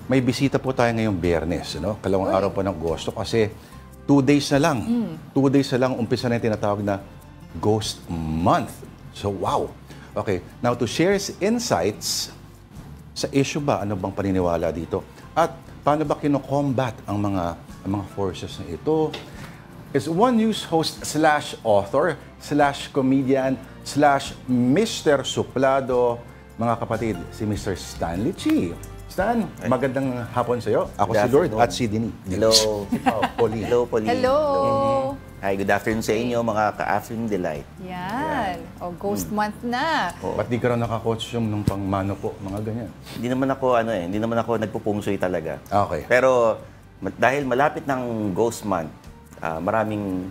may bisita po tayo ngayong Biyernes, no? Kalawang araw po ng Agosto kasi 2 days na lang. 2 days na lang umpisa na yung tinatawag na Ghost Month. So, wow! Okay, now to share his insights sa issue ba, ano bang paniniwala dito? At paano ba kino-combat ang mga forces na ito? Is One News host /author /comedian /Mr. Suplado, mga kapatid, si Mr. Stanley Chi. Stan, magandang hapon sa iyo. Ako si Lord at si Dini. Hello. Pauline. Hello, Pauline. Hello. Hi, good afternoon sa inyo, mga ka-afternoon delight. Yan. O, Ghost Month na. Ba't di ka raw naka-costume nung pangmano po, mga ganyan? Hindi naman ako nagpupungsoy talaga. Okay. Pero dahil malapit ng Ghost Month, marami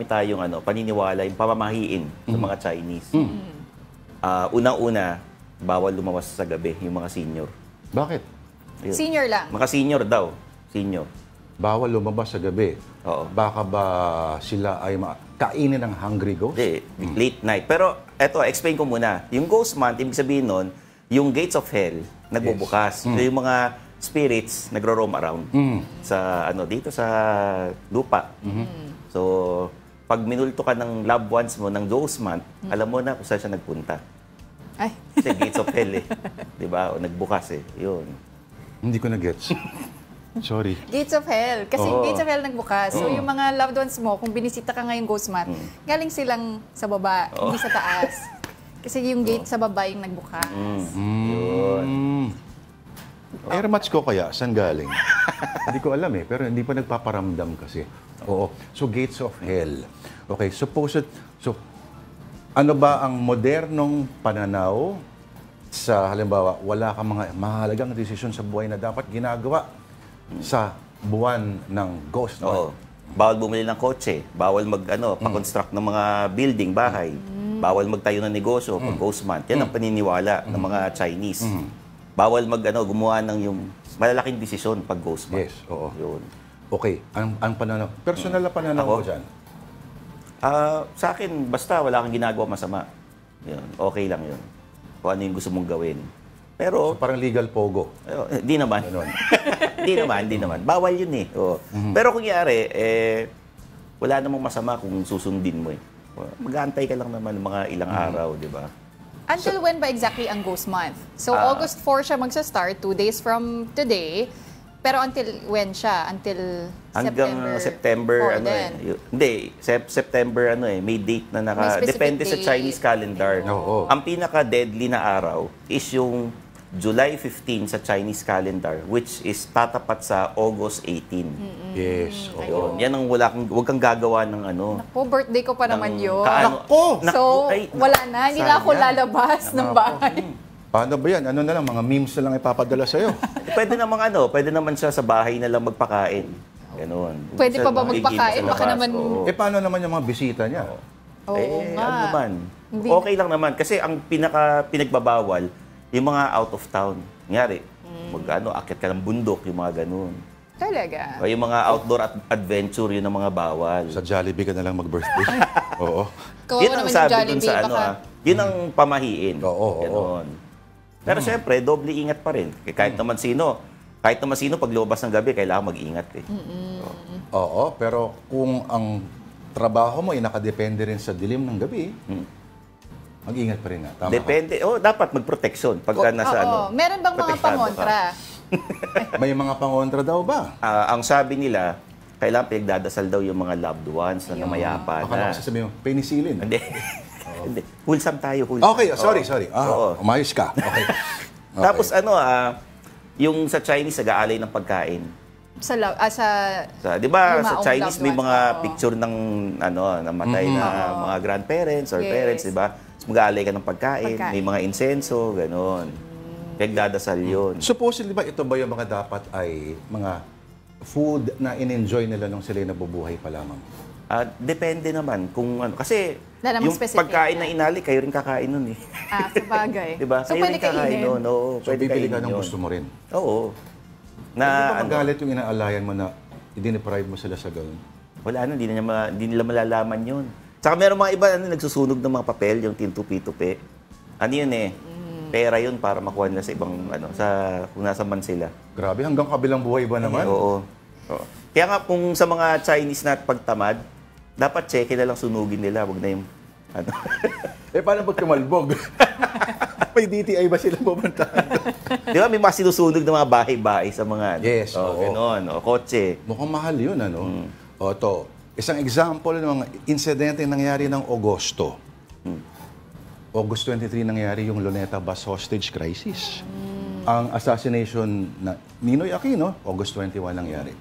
tayong paniniwala, yung pamamahiin sa mga Chinese. Unang-una, bawal lumawas sa gabi yung mga senior. Bakit? Ayun. Senior lang. Mga senior daw. Senior. Bawal lumabas sa gabi. Oo. Baka ba sila ay kainin ng hungry ghost? Hindi, late night. Pero eto, explain ko muna. Yung Ghost Month, ibig sabihin nun, yung gates of hell nagbubukas. So yung mga spirits nagro-roam around sa dito sa lupa. So pag minulto ka ng loved ones mo ng Ghost Month, alam mo na kung saan siya nagpunta. Ay. Kasi gates of hell eh. 'Di ba? O nagbukas eh. 'Yun. Hindi ko na-gets. Sorry. Gates of Hell. Kasi Oo. Gates of Hell nagbukas. So yung mga loved ones mo, kung binisita ka ngayong Ghost Month, galing silang sa baba, hindi sa taas. Kasi yung gate sa baba yung nagbukas. Air match ko kaya, saan galing? Hindi ko alam eh, pero hindi pa nagpaparamdam kasi. Oo. So, gates of hell. Okay, so ano ba ang modernong pananaw sa halimbawa, wala kang mga mahalagang desisyon sa buhay na dapat ginagawa sa buwan ng Ghost Oo. Month? Bawal bumili ng kotse, bawal pa-construct ng mga building, bahay, bawal magtayo ng negosyo pag Ghost Month. Yan ang paniniwala ng mga Chinese. Bawal gumawa ng yung malalaking desisyon pag Ghost Month. Yes, oo. Yun. Okay, ang pananaw, personal na pananaw Ako? ko dyan. Sa akin, basta wala kang ginagawa masama. Yun, okay lang yun. Kung ano yung gusto mong gawin. So, Pero, parang legal pogo. di naman. Ganun. Hindi naman. Bawal yun eh. Oo. Pero kung yari, wala namang masama kung susundin mo eh. Mag-aantay ka lang naman ng mga ilang araw, di ba? Until when ba exactly ang Ghost Month? So August 4 siya magsa-start, 2 days from today. Pero until when siya? Until Hanggang September, 4 din? Hindi, September, may date na May specific depende sa date. Chinese calendar. Oo. Ang pinaka-deadly na araw is yung July 15 sa Chinese calendar, which is tatapat sa August 18. Yes, oo. Yun. Yan ang wag kang gagawa ng Naku, birthday ko pa naman yun. Nako! So, Ay, wala na. Hindi na ako sayang. lalabas ng bahay. Paano ba yan? Ano na lang, mga memes na lang ipapadala sa'yo. Pwede naman siya sa bahay na lang magpakain. Ganon. Pwede pa ba Sa- magpakain? sa Baka labas, naman- oo. Paano naman yung mga bisita niya? Oo nga. Ano naman? Hindi. Okay lang naman. Kasi ang pinagbabawal, yung mga out of town. Nangyari, akyat ka ng bundok, yung mga ganun. Talaga. O yung mga outdoor adventure, yun ang mga bawal. Sa Jollibee ka na lang mag-birthday? Oo. Kawawa Yun ang naman yung sabi dun Jollibee, sa baka... yun ang pamahiin. Oo. Ganon. Pero syempre, doble ingat pa rin. Kahit naman sino, pag lumabas ng gabi, kailangan mag-ingat eh. Oo, pero kung ang trabaho mo ay nakadepende rin sa dilim ng gabi, mag-ingat pa rin nga. Tama Depende. Dapat mag-protection pagka nasa Oo. Meron bang mga protektado ka. pangontra? ka. May mga pangontra daw ba? Ang sabi nila, kailangan pinagdadasal daw yung mga loved ones na namayapa Akala na. ko sasabihin mo, penicillin. Hindi. Hindi. Wholesome tayo, wholesome. Okay, sorry. Oo. Umayos ka. Okay. Tapos yung sa Chinese, nag-aalay ng pagkain. Sa 'Di ba sa Lumaong Chinese loved may ones, mga oo. picture ng namatay na mga grandparents or Yes. parents, 'di ba? Mag-aalay ka ng pagkain, Pagkain. may mga insenso, gano'n. Pinagdadasal 'yun. Supposedly ba ito ba yung mga dapat ay mga food na in-enjoy nila nung sila nabubuhay pa lamang? Depende naman kung kasi Wala namang yung specific pagkain na. na inali, kayo rin kakain nun eh. sa bagay. 'Di ba? So, Kayo pwede rin kakain kainin. nun. Oo, So, pwede bibili ka kainin ng yun. gusto mo rin. Oo. Hindi ba Na magalit yung inaalayan mo na i-deprive mo sila sa ganun? wala na, hindi nila malalaman yun. Saka meron mga iba nagsusunog ng mga papel, yung tintupi-tupi. Ano yun eh? pera yun para makuha nila sa ibang, kung nasa man sila. Grabe, hanggang kabilang buhay ba naman? Oo. Oo. Kaya nga, kung sa mga Chinese na pagtamad, dapat check na lang sunugin nila, wag na yung, Paano pag tumalbog? May DTI ba sila pupuntahan? Di ba, may mga sinusunog na mga bahay-bahay sa mga, Yes, oo. Ganon, kotse. Mukhang mahal yun, ano? O, to. Isang example ng mga insidente nangyari ng Agosto. August 23 nangyari yung Luneta bus hostage crisis. Ang assassination na Ninoy Aquino, August 21 nangyari.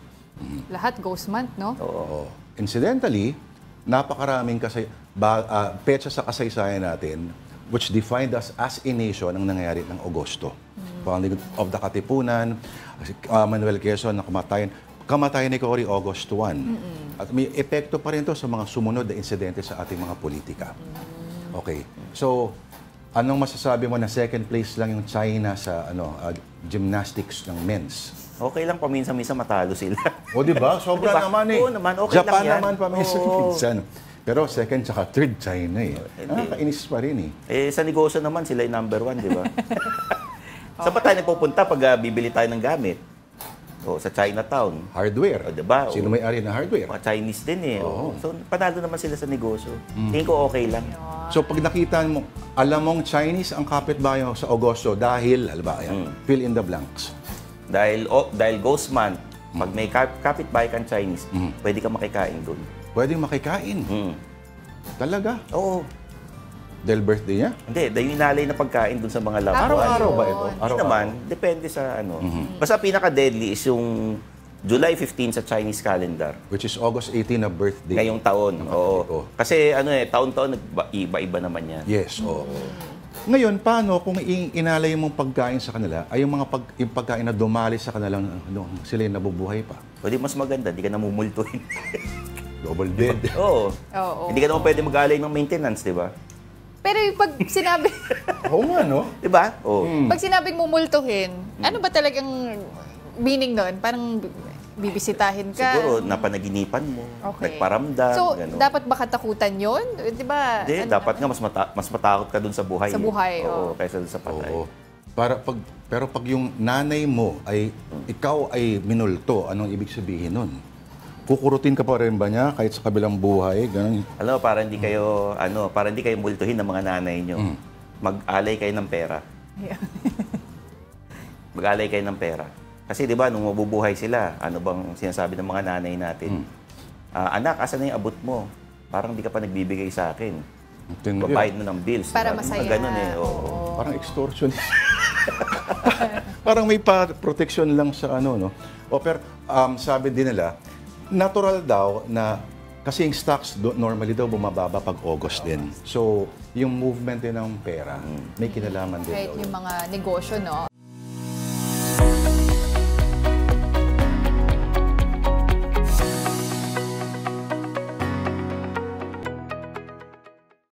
Lahat ghost month, no? Oo. Incidentally, napakaraming petsa sa kasaysayan natin which defined us as a nation ang nangyari ng Agosto. Founding of the Katipunan, Manuel Quezon na kamatayan ni Cory August 1. At may epekto pa rin to sa mga sumunod na insidente sa ating mga politika. Okay. So, anong masasabi mo na second place lang yung China sa gymnastics ng men's? Okay lang paminsan-minsan matalo sila. O, di ba? Sobra Diba? naman eh. Oo naman, okay Japan lang yan. naman paminsan-minsan. Pero second tsaka third China eh. Nakakainis pa rin eh. Sa negosyo naman, sila yung number 1, di ba? Saan pa tayo nagpupunta pag bibili tayo ng gamit? Sa Chinatown. Hardware. O, diba? Sino may-ari ng hardware? Mga Chinese din eh. Oo. So, panalo naman sila sa negosyo. Tingin ko okay lang. So pag nakita mo, alam mong Chinese ang kapitbahay mo sa Agosto dahil, fill in the blanks. Dahil Ghost Month, pag may kapitbahay kang Chinese, pwede ka makikain doon. Pwedeng makikain. Talaga? Oo. Dahil birthday niya? Hindi, dahil inalay na pagkain doon sa mga loved ones. Araw-araw ba ito? Hindi naman, depende sa Basta pinaka-deadly is yung July 15 sa Chinese calendar. Which is August 18 na birthday. Ngayong taon. Oo. Kasi taon-taon iba-iba naman yan. Yes, oo. Ngayon, paano kung inalay mong pagkain sa kanila, ay yung yung pagkain na dumali sa kanilang, sila yung nabubuhay pa? Pwede mas maganda, di ka namumultuhin. Double dead. Oo. Oo. Hindi ka naman pwede mag-alay ng maintenance, di ba? Pero yung pag sinabi, Oo nga, no? Di ba? Oo. pag sinabing mumultuhin, ano ba talagang meaning nun? Parang bibisitahin ka? Siguro, napanaginipan mo, Okay. nagparamdam, So, gano'n. dapat ba katakutan yun? Di ba? Hindi, dapat nga mas matakot ka dun sa buhay. Sa buhay, Oo, oo. kaysa dun sa patay. Oo. Pero pag yung nanay mo ay, ikaw ay minulto, anong ibig sabihin nun? Kukurutin ka pa rin ba niya kahit sa kabilang buhay? Ganun. Alam mo, para hindi kayo multuhin ng mga nanay nyo, mag-alay kayo ng pera. Yeah. Mag-alay kayo ng pera. Kasi di ba, nung mabubuhay sila, ano bang sinasabi ng mga nanay natin? Anak, asan na yung abot mo? Parang di ka pa nagbibigay sa akin. Babayad mo ng bills. Para diba? masaya. Mga ganun eh. Oo. Parang extortion. Parang may protection lang sa no? Pero sabi din nila, natural daw na kasi yung stocks normally daw bumababa pag August din. So, yung movement din ng pera, may kinalaman din Kahit daw. yung mga negosyo, no?